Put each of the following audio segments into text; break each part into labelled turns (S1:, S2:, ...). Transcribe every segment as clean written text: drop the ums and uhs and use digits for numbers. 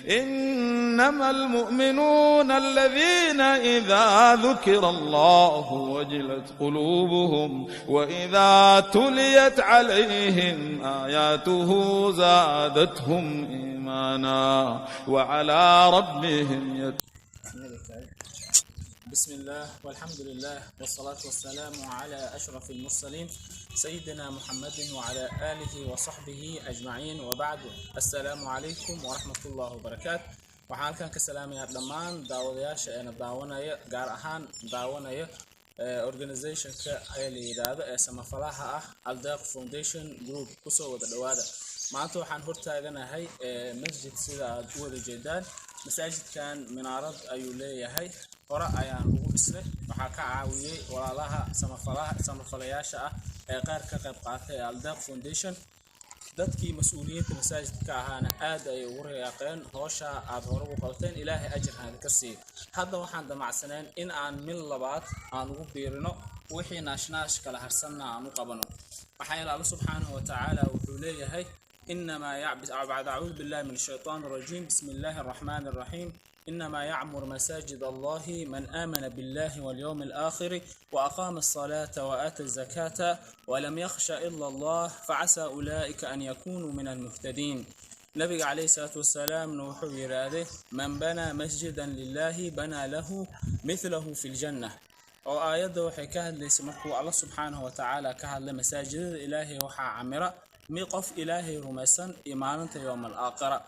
S1: إنما المؤمنون الذين إذا ذكر الله وجلت قلوبهم وإذا تليت عليهم آياته زادتهم إيمانا وعلى ربهم يتوكلون.
S2: بسم الله والحمد لله والصلاة والسلام على أشرف المرسلين سيدنا محمد وعلى آله وصحبه أجمعين وبعد. السلام عليكم ورحمة الله وبركاته. waxaan halkan ka salaamayaa dhammaan daawadayaasha ee daawanaya gaar ahaan daawanaya organization-ka ay leedahay ee samafalaha ah Al-Deeq Foundation Group kusoo wada dhawaada. maanta waxaan hortaaganahay masjid sida aad u wada jeedaan. masaajidkan minaarad ayuu leeyahay, hore ayaan ugu dhisnay. waxaa ka caawiyay walaalaha samafalayaasha ah ee qaar ka qayb qaatay Al-Deeq Foundation. dadkii mas'uuliyiinta masaajidka ahaana aad ay ugu reeyaqeen hawsha aad hore u qabteen. ilaahay ajirna ka siiyo. hadda waxaan damacsaneen in aan mil labaad aan ugu biirino wixii naashnash kala harsanna aan u qabano. waxaa ilaahay subhanahu wa ta'ala wuxuu leeyahay إنما أعوذ بالله من الشيطان الرجيم بسم الله الرحمن الرحيم إنما يعمر مساجد الله من آمن بالله واليوم الآخر وأقام الصلاة وآتى الزكاة ولم يخش إلا الله فعسى أولئك أن يكونوا من المهتدين. نبي عليه الصلاة والسلام نوحو يراده من بنى مسجدا لله بنى له مثله في الجنة. oo aayada waxay ka hadlaysay markuu Allah subhanahu wa ta'ala ka hadlay masaajidada Ilaahay waxa camira mi qof Ilaahay rumaysan iimaananta yawmal aakhira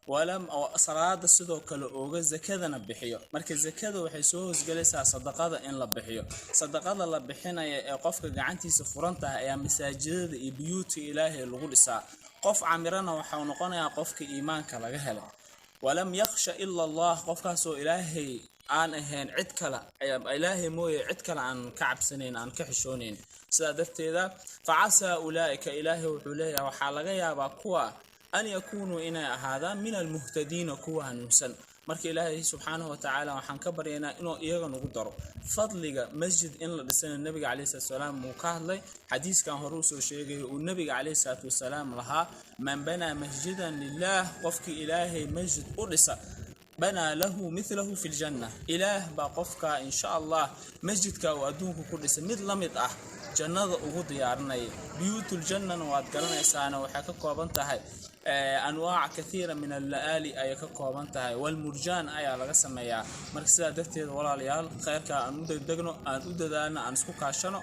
S2: walam oo salaada sidoo kale ooga zakadana bixiyo. marka zakada waxay soo hoosgalaysaa sadaqada in la bixiyo. sadaqada la bixinayo ee qofka gacantiisa furan tahay ayaa masaajidada iyo biyuuta Ilaahay lagu dhisaa. qof camirana waxa uu noqonayaa qofka iimaanka laga helo. walam yakhsha illa Allah, qofkaas oo Ilaahay aan ahayn cid kale ilaahay mooye cid kale aan ka cabsanayn aan ka xishoonayn. sida darteeda facasa ulaa'ika ilaahay wuxuu leeyahay waxa laga yaabaa kuwa an yakunu inay ahaadaan min almuhtadiin kuwa hanuunsan. marka ilaahay subhanahu wa ta'ala waxaan ka baryaynaa inuu iyaga nagu daro fadliga masjid in la dhisana. nabiga kaleey salaam uu ka hadlay xadiiskan hore soo sheegay uu nabiga kaleey salaam lahaa man bana masjidan lillah, qofki ilaahay masjid u dhisa بنى له مثله في الجنة. إله باقفك إن شاء الله مسجدك وأدونك كل سميد لمد جنة أغض يارني بيوت الجنة وأتقرنا إسانا وحكاك وابنتها أنواع كثيرة من اللآلي أيكاك وابنتها والمرجان أي على قسم يا مركزة دفتي ولا ليال خيرك أن أددنا أن أسكوك عشانه